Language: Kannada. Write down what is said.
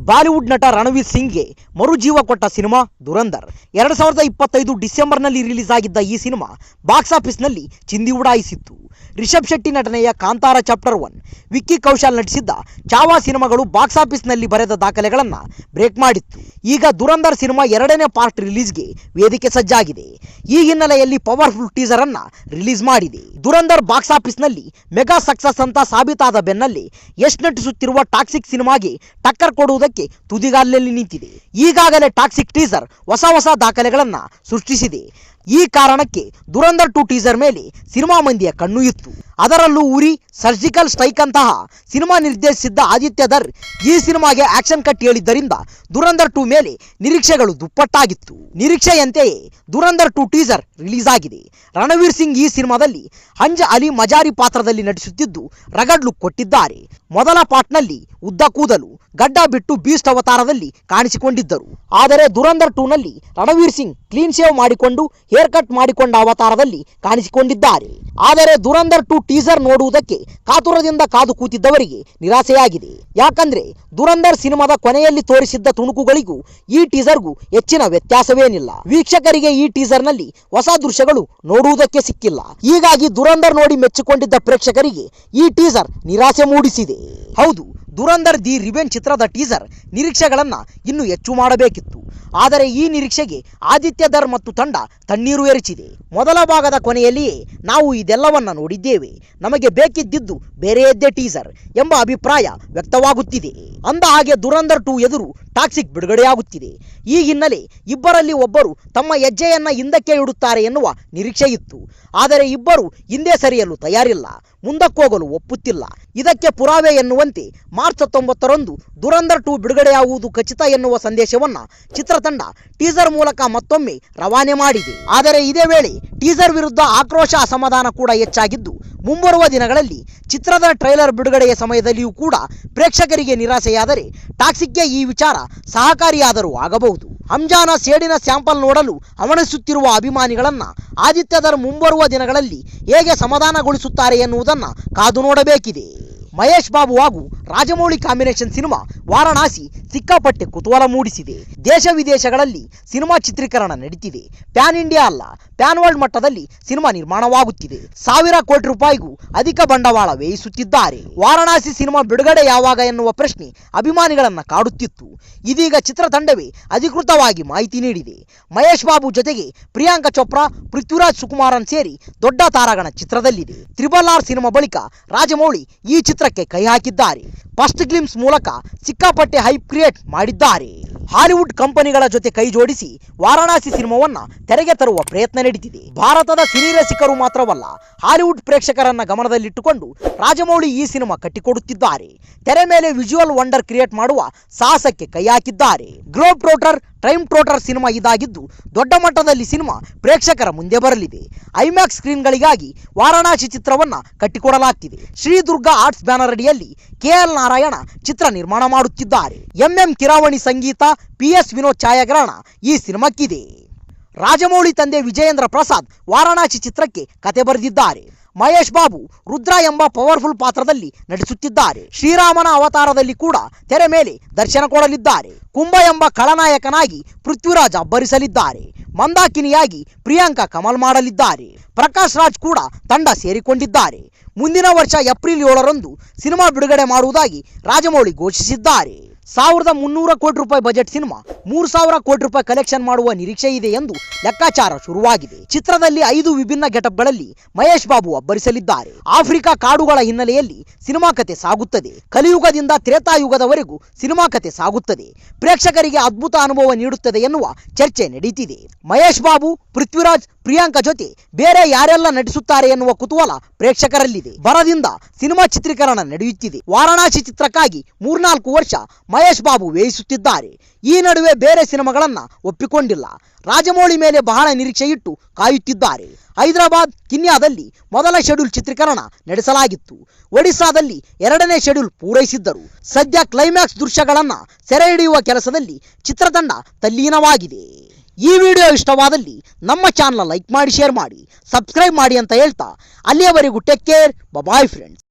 ಬಾಲಿವುಡ್ ನಟ ರಣವೀರ್ ಸಿಂಗ್ಗೆ ಮರುಜೀವ ಕೊಟ್ಟ ಸಿನಿಮಾ ದುರಂಧರ್. 2025 ಡಿಸೆಂಬರ್ನಲ್ಲಿ ರಿಲೀಸ್ ಆಗಿದ್ದ ಈ ಸಿನಿಮಾ ಬಾಕ್ಸ್ ಆಫೀಸ್ನಲ್ಲಿ ಚಿಂದಿ ಉಡಾಯಿಸಿತ್ತು. ರಿಷಬ್ ಶೆಟ್ಟಿ ನಟನೆಯ ಕಾಂತಾರ ಚಾಪ್ಟರ್ 1, ವಿಕ್ಕಿ ಕೌಶಲ್ ನಟಿಸಿದ್ದ ಚಾವಾ ಸಿನಿಮಾಗಳು ಬಾಕ್ಸ್ ಆಫೀಸ್ನಲ್ಲಿ ಬರೆದ ದಾಖಲೆಗಳನ್ನು ಬ್ರೇಕ್ ಮಾಡಿತ್ತು. ಈಗ ದುರಂಧರ್ ಸಿನಿಮಾ 2ನೇ ಪಾರ್ಟ್ ರಿಲೀಸ್ಗೆ ವೇದಿಕೆ ಸಜ್ಜಾಗಿದೆ. ಈ ಹಿನ್ನೆಲೆಯಲ್ಲಿ ಪವರ್ಫುಲ್ ಟೀಸರ್ ಅನ್ನ ರಿಲೀಸ್ ಮಾಡಿದೆ. ದುರಂಧರ್ ಬಾಕ್ಸ್ ಆಫೀಸ್ನಲ್ಲಿ ಮೆಗಾ ಸಕ್ಸಸ್ ಅಂತ ಸಾಬೀತಾದ ಬೆನ್ನಲ್ಲೇ ಯಶ್ ನಟಿಸುತ್ತಿರುವ ಟಾಕ್ಸಿಕ್ ಸಿನಿಮಾಗೆ ಟಕ್ಕರ್ ಕೊಡುವುದಕ್ಕೆ ತುದಿಗಾಲಲ್ಲಿ ನಿಂತಿದೆ. ಈಗಾಗಲೇ ಟಾಕ್ಸಿಕ್ ಟೀಸರ್ ಹೊಸ ದಾಖಲೆಗಳನ್ನು ಸೃಷ್ಟಿಸಿದೆ. ಈ ಕಾರಣಕ್ಕೆ ದುರಂಧರ್ 2 ಟೀಸರ್ ಮೇಲೆ ಸಿನಿಮಾ ಮಂದಿಯ ಕಣ್ಣು ಇತ್ತು. ಅದರಲ್ಲೂ ಉರಿ, ಸರ್ಜಿಕಲ್ ಸ್ಟ್ರೈಕ್ ಅಂತಹ ಸಿನಿಮಾ ನಿರ್ದೇಶಿಸಿದ್ದ ಆದಿತ್ಯ ಧರ್ ಈ ಸಿನಿಮಾಗೆ ಆಕ್ಷನ್ ಕಟ್ ಹೇಳಿದ್ದರಿಂದ ದುರಂಧರ್ 2 ಮೇಲೆ ನಿರೀಕ್ಷೆಗಳು ದುಪ್ಪಟ್ಟಾಗಿತ್ತು. ನಿರೀಕ್ಷೆಯಂತೆಯೇ ದುರಂಧರ್ 2 ಟೀಸರ್ ರಿಲೀಸ್ ಆಗಿದೆ. ರಣವೀರ್ ಸಿಂಗ್ ಈ ಸಿನಿಮಾದಲ್ಲಿ ಹಂಜ್ ಅಲಿ ಮಜಾರಿ ಪಾತ್ರದಲ್ಲಿ ನಟಿಸುತ್ತಿದ್ದು ರಗಡ್ ಲುಕ್ ಕೊಟ್ಟಿದ್ದಾರೆ. ಮೊದಲ ಪಾರ್ಟ್ನಲ್ಲಿ ಉದ್ದ ಕೂದಲು, ಗಡ್ಡ ಬಿಟ್ಟು ಬೀಸ್ಟ್ ಅವತಾರದಲ್ಲಿ ಕಾಣಿಸಿಕೊಂಡಿದ್ದರು. ಆದರೆ ದುರಂಧರ್ 2 ನಲ್ಲಿ ರಣವೀರ್ ಸಿಂಗ್ ಕ್ಲೀನ್ ಶೇವ್ ಮಾಡಿಕೊಂಡು ಹೇರ್ ಕಟ್ ಮಾಡಿಕೊಂಡ ಅವತಾರದಲ್ಲಿ ಕಾಣಿಸಿಕೊಂಡಿದ್ದಾರೆ. ಆದರೆ ದುರಂಧರ್ 2 ಟೀಸರ್ ನೋಡುವುದಕ್ಕೆ ಕಾತುರದಿಂದ ಕಾದು ಕೂತಿದ್ದವರಿಗೆ ನಿರಾಸೆಯಾಗಿದೆ. ಯಾಕಂದ್ರೆ ದುರಂಧರ್ ಸಿನಿಮಾದ ಕೊನೆಯಲ್ಲಿ ತೋರಿಸಿದ್ದ ತುಣುಕುಗಳಿಗೂ ಈ ಟೀಸರ್ಗೂ ಹೆಚ್ಚಿನ ವ್ಯತ್ಯಾಸವೇನಿಲ್ಲ. ವೀಕ್ಷಕರಿಗೆ ಈ ಟೀಸರ್ ನಲ್ಲಿ ಹೊಸ ದೃಶ್ಯಗಳು ನೋಡುವುದಕ್ಕೆ ಸಿಕ್ಕಿಲ್ಲ. ಹೀಗಾಗಿ ದುರಂಧರ್ ನೋಡಿ ಮೆಚ್ಚಿಕೊಂಡಿದ್ದ ಪ್ರೇಕ್ಷಕರಿಗೆ ಈ ಟೀಸರ್ ನಿರಾಸೆ ಮೂಡಿಸಿದೆ. ಹೌದು, ದುರಂಧರ್ ದಿ ರಿವೆಂಜ್ ಚಿತ್ರದ ಟೀಸರ್ ನಿರೀಕ್ಷೆಗಳನ್ನ ಇನ್ನೂ ಹೆಚ್ಚು ಮಾಡಬೇಕಿತ್ತು. ಆದರೆ ಈ ನಿರೀಕ್ಷೆಗೆ ಆದಿತ್ಯ ಧರ್ ಮತ್ತು ತಂಡ ತಣ್ಣೀರು ಎರಚಿದೆ. ಮೊದಲ ಭಾಗದ ಕೊನೆಯಲ್ಲಿಯೇ ನಾವು ಇದೆಲ್ಲವನ್ನ ನೋಡಿದ್ದೇವೆ, ನಮಗೆ ಬೇಕಿದ್ದಿದ್ದು ಬೇರೆಯದ್ದೇ ಟೀಸರ್ ಎಂಬ ಅಭಿಪ್ರಾಯ ವ್ಯಕ್ತವಾಗುತ್ತಿದೆ. ಅಂದ ಹಾಗೆ ದುರಂಧರ್ 2 ಎದುರು ಟಾಕ್ಸಿಕ್ ಬಿಡುಗಡೆಯಾಗುತ್ತಿದೆ. ಈ ಹಿನ್ನೆಲೆ ಇಬ್ಬರಲ್ಲಿ ಒಬ್ಬರು ತಮ್ಮ ಹೆಜ್ಜೆಯನ್ನ ಹಿಂದಕ್ಕೆ ಇಡುತ್ತಾರೆ ಎನ್ನುವ ನಿರೀಕ್ಷೆ ಇತ್ತು. ಆದರೆ ಇಬ್ಬರು ಹಿಂದೆ ಸರಿಯಲು ತಯಾರಿಲ್ಲ, ಮುಂದಕ್ಕೋಗಲು ಒಪ್ಪುತ್ತಿಲ್ಲ. ಇದಕ್ಕೆ ಪುರಾವೆ ಎನ್ನುವಂತೆ ಮಾರ್ಚ್ 19ರಂದು ದುರಂಧರ್ 2 ಬಿಡುಗಡೆಯಾಗುವುದು ಖಚಿತ ಎನ್ನುವ ಸಂದೇಶವನ್ನ ಚಿತ್ರತಂಡ ಟೀಸರ್ ಮೂಲಕ ಮತ್ತೊಮ್ಮೆ ರವಾನೆ ಮಾಡಿದೆ. ಆದರೆ ಇದೇ ವೇಳೆ ಟೀಸರ್ ವಿರುದ್ಧ ಆಕ್ರೋಶ, ಅಸಮಾಧಾನ ಕೂಡ ಹೆಚ್ಚಾಗಿದ್ದು ಮುಂಬರುವ ದಿನಗಳಲ್ಲಿ ಚಿತ್ರದ ಟ್ರೈಲರ್ ಬಿಡುಗಡೆಯ ಸಮಯದಲ್ಲಿಯೂ ಕೂಡ ಪ್ರೇಕ್ಷಕರಿಗೆ ನಿರಾಸೆಯಾದರೆ ಟಾಕ್ಸಿಕ್ಗೆ ಈ ವಿಚಾರ ಸಹಕಾರಿಯಾದರೂ ಆಗಬಹುದು. ಅಂಜಾನ ಸೇಡಿನ ಸ್ಯಾಂಪಲ್ ನೋಡಲು ಹವಣಿಸುತ್ತಿರುವ ಅಭಿಮಾನಿಗಳನ್ನ ಆದಿತ್ಯ ಧರ್ ಮುಂಬರುವ ದಿನಗಳಲ್ಲಿ ಹೇಗೆ ಸಮಾಧಾನಗೊಳಿಸುತ್ತಾರೆ ಎನ್ನುವುದನ್ನು ಕಾದು ನೋಡಬೇಕಿದೆ. ಮಹೇಶ್ ಬಾಬು ಹಾಗೂ ರಾಜಮೌಳಿ ಕಾಂಬಿನೇಷನ್ ಸಿನಿಮಾ ವಾರಣಾಸಿ ಸಿಕ್ಕಾಪಟ್ಟೆ ಕುತೂಹಲ ಮೂಡಿಸಿದೆ. ದೇಶ ವಿದೇಶಗಳಲ್ಲಿ ಸಿನಿಮಾ ಚಿತ್ರೀಕರಣ ನಡೀತಿದೆ. ಪ್ಯಾನ್ ಇಂಡಿಯಾ ಅಲ್ಲ, ಪ್ಯಾನ್ ವರ್ಲ್ಡ್ ಮಟ್ಟದಲ್ಲಿ ಸಿನಿಮಾ ನಿರ್ಮಾಣವಾಗುತ್ತಿದೆ. 1000 ಕೋಟಿ ರೂಪಾಯಿಗೂ ಅಧಿಕ ಬಂಡವಾಳ ವ್ಯಯಿಸುತ್ತಿದ್ದಾರೆ. ವಾರಣಾಸಿ ಸಿನಿಮಾ ಬಿಡುಗಡೆ ಯಾವಾಗ ಎನ್ನುವ ಪ್ರಶ್ನೆ ಅಭಿಮಾನಿಗಳನ್ನ ಕಾಡುತ್ತಿತ್ತು. ಇದೀಗ ಚಿತ್ರತಂಡವೇ ಅಧಿಕೃತವಾಗಿ ಮಾಹಿತಿ ನೀಡಿದೆ. ಮಹೇಶ್ ಬಾಬು ಜೊತೆಗೆ ಪ್ರಿಯಾಂಕಾ ಚೋಪ್ರಾ, ಪೃಥ್ವಿರಾಜ್ ಸುಕುಮಾರನ್ ಸೇರಿ ದೊಡ್ಡ ತಾರಾಗಣ ಚಿತ್ರದಲ್ಲಿದೆ. RRR ಸಿನಿಮಾ ಬಳಿಕ ರಾಜಮೌಳಿ ಈ ಚಿತ್ರಕ್ಕೆ ಕೈ ಹಾಕಿದ್ದಾರೆ. ಫಸ್ಟ್ ಗ್ಲಿಮ್ಸ್ ಮೂಲಕ ಸಿಕ್ಕಾಪಟ್ಟೆ ಹೈಪ್ ಕ್ರಿಯೇಟ್ ಮಾಡಿದ್ದಾರೆ. ಹಾಲಿವುಡ್ ಕಂಪನಿಗಳ ಜೊತೆ ಕೈ ಜೋಡಿಸಿ ವಾರಣಾಸಿ ಸಿನಿಮಾವನ್ನ ತೆರೆಗೆ ತರುವ ಪ್ರಯತ್ನ ನಡೀತಿದೆ. ಭಾರತದ ಸಿನಿ ರಸಿಕರು ಮಾತ್ರವಲ್ಲ, ಹಾಲಿವುಡ್ ಪ್ರೇಕ್ಷಕರನ್ನ ಗಮನದಲ್ಲಿಟ್ಟುಕೊಂಡು ರಾಜಮೌಳಿ ಈ ಸಿನಿಮಾ ಕಟ್ಟಿಕೊಡುತ್ತಿದ್ದಾರೆ. ತೆರೆ ಮೇಲೆ ವಿಜುವಲ್ ವಂಡರ್ ಕ್ರಿಯೇಟ್ ಮಾಡುವ ಸಾಹಸಕ್ಕೆ ಕೈ ಹಾಕಿದ್ದಾರೆ. ಗ್ಲೋಬ್ ಟ್ರೋಟರ್, ಟೈಮ್ ಟ್ರೋಟರ್ ಸಿನಿಮಾ ಇದಾಗಿದ್ದು ದೊಡ್ಡ ಮಟ್ಟದಲ್ಲಿ ಸಿನಿಮಾ ಪ್ರೇಕ್ಷಕರ ಮುಂದೆ ಬರಲಿದೆ. ಐಮ್ಯಾಕ್ಸ್ ಸ್ಕ್ರೀನ್ಗಳಿಗಾಗಿ ವಾರಣಾಸಿ ಚಿತ್ರವನ್ನ ಕಟ್ಟಿಕೊಡಲಾಗ್ತಿದೆ. ಶ್ರೀ ದುರ್ಗಾ ಆರ್ಟ್ಸ್ ಬ್ಯಾನರ್ ಅಡಿಯಲ್ಲಿ KL ನಾರಾಯಣ ಚಿತ್ರ ನಿರ್ಮಾಣ ಮಾಡುತ್ತಿದ್ದಾರೆ. MM ಕಿರಾವಣಿ ಸಂಗೀತ, PS ವಿನೋದ್ ಛಾಯಾಗ್ರಹಣ ಈ ಸಿನಿಮಾಕ್ಕಿದೆ. ರಾಜಮೌಳಿ ತಂದೆ ವಿಜಯೇಂದ್ರ ಪ್ರಸಾದ್ ವಾರಣಾಸಿ ಚಿತ್ರಕ್ಕೆ ಕತೆ ಬರೆದಿದ್ದಾರೆ. ಮಹೇಶ್ ಬಾಬು ರುದ್ರ ಎಂಬ ಪವರ್ಫುಲ್ ಪಾತ್ರದಲ್ಲಿ ನಟಿಸುತ್ತಿದ್ದಾರೆ. ಶ್ರೀರಾಮನ ಅವತಾರದಲ್ಲಿ ಕೂಡ ತೆರೆ ಮೇಲೆ ದರ್ಶನ ಕೊಡಲಿದ್ದಾರೆ. ಕುಂಭ ಎಂಬ ಖಳನಾಯಕನಾಗಿ ಪೃಥ್ವಿರಾಜ್ ಅಬ್ಬರಿಸಲಿದ್ದಾರೆ. ಮಂದಾಕಿನಿಯಾಗಿ ಪ್ರಿಯಾಂಕಾ ಕಮಲ್ ಮಾಡಲಿದ್ದಾರೆ. ಪ್ರಕಾಶ್ ರಾಜ್ ಕೂಡ ತಂಡ ಸೇರಿಕೊಂಡಿದ್ದಾರೆ. ಮುಂದಿನ ವರ್ಷ ಏಪ್ರಿಲ್ 7ರಂದು ಸಿನಿಮಾ ಬಿಡುಗಡೆ ಮಾಡುವುದಾಗಿ ರಾಜಮೌಳಿ ಘೋಷಿಸಿದ್ದಾರೆ. 1300 ಕೋಟಿ ರೂಪಾಯಿ ಬಜೆಟ್ ಸಿನಿಮಾ 3000 ಕೋಟಿ ರೂಪಾಯಿ ಕಲೆಕ್ಷನ್ ಮಾಡುವ ನಿರೀಕ್ಷೆ ಇದೆ ಎಂದು ಲೆಕ್ಕಾಚಾರ ಶುರುವಾಗಿದೆ. ಚಿತ್ರದಲ್ಲಿ 5 ವಿಭಿನ್ನ ಗೆಟಪ್ಗಳಲ್ಲಿ ಮಹೇಶ್ ಬಾಬು ಅಬ್ಬರಿಸಲಿದ್ದಾರೆ. ಆಫ್ರಿಕಾ ಕಾಡುಗಳ ಹಿನ್ನೆಲೆಯಲ್ಲಿ ಸಿನಿಮಾ ಕತೆ ಸಾಗುತ್ತದೆ. ಕಲಿಯುಗದಿಂದ ತ್ರೇತಾಯುಗದವರೆಗೂ ಸಿನಿಮಾ ಕತೆ ಸಾಗುತ್ತದೆ. ಪ್ರೇಕ್ಷಕರಿಗೆ ಅದ್ಭುತ ಅನುಭವ ನೀಡುತ್ತದೆ ಎನ್ನುವ ಚರ್ಚೆ ನಡೀತಿದೆ. ಮಹೇಶ್ ಬಾಬು, ಪೃಥ್ವಿರಾಜ್, ಪ್ರಿಯಾಂಕಾ ಜೊತೆ ಬೇರೆ ಯಾರೆಲ್ಲ ನಟಿಸುತ್ತಾರೆ ಎನ್ನುವ ಕುತೂಹಲ ಪ್ರೇಕ್ಷಕರಲ್ಲಿದೆ. ಬರದಿಂದ ಸಿನಿಮಾ ಚಿತ್ರೀಕರಣ ನಡೆಯುತ್ತಿದೆ. ವಾರಣಾಸಿ ಚಿತ್ರಕ್ಕಾಗಿ 3-4 ವರ್ಷ ಮಹೇಶ್ ಬಾಬು ವ್ಯಯಿಸುತ್ತಿದ್ದಾರೆ. ಈ ನಡುವೆ ಬೇರೆ ಸಿನಿಮಾಗಳನ್ನ ಒಪ್ಪಿಕೊಂಡಿಲ್ಲ. ರಾಜಮೌಳಿ ಮೇಲೆ ಬಹಳ ನಿರೀಕ್ಷೆ ಇಟ್ಟು ಕಾಯುತ್ತಿದ್ದಾರೆ. ಹೈದರಾಬಾದ್, ಕಿನ್ಯಾದಲ್ಲಿ ಮೊದಲ ಶೆಡ್ಯೂಲ್ ಚಿತ್ರೀಕರಣ ನಡೆಸಲಾಗಿತ್ತು. ಒಡಿಸ್ಸಾದಲ್ಲಿ 2ನೇ ಶೆಡ್ಯೂಲ್ ಪೂರೈಸಿದ್ದರು. ಸದ್ಯ ಕ್ಲೈಮ್ಯಾಕ್ಸ್ ದೃಶ್ಯಗಳನ್ನ ಸೆರೆ ಹಿಡಿಯುವ ಕೆಲಸದಲ್ಲಿ ಚಿತ್ರತಂಡ ತಲ್ಲೀನವಾಗಿದೆ. ಈ ವಿಡಿಯೋ ಇಷ್ಟವಾದಲ್ಲಿ ನಮ್ಮ ಚಾನಲ್ ಲೈಕ್ ಮಾಡಿ, ಶೇರ್ ಮಾಡಿ, ಸಬ್ಸ್ಕ್ರೈಬ್ ಮಾಡಿ ಅಂತ ಹೇಳ್ತಾ ಅಲ್ಲಿಯವರೆಗೂ ಟೇಕ್ ಕೇರ್, ಬಾಯ್ ಫ್ರೆಂಡ್ಸ್.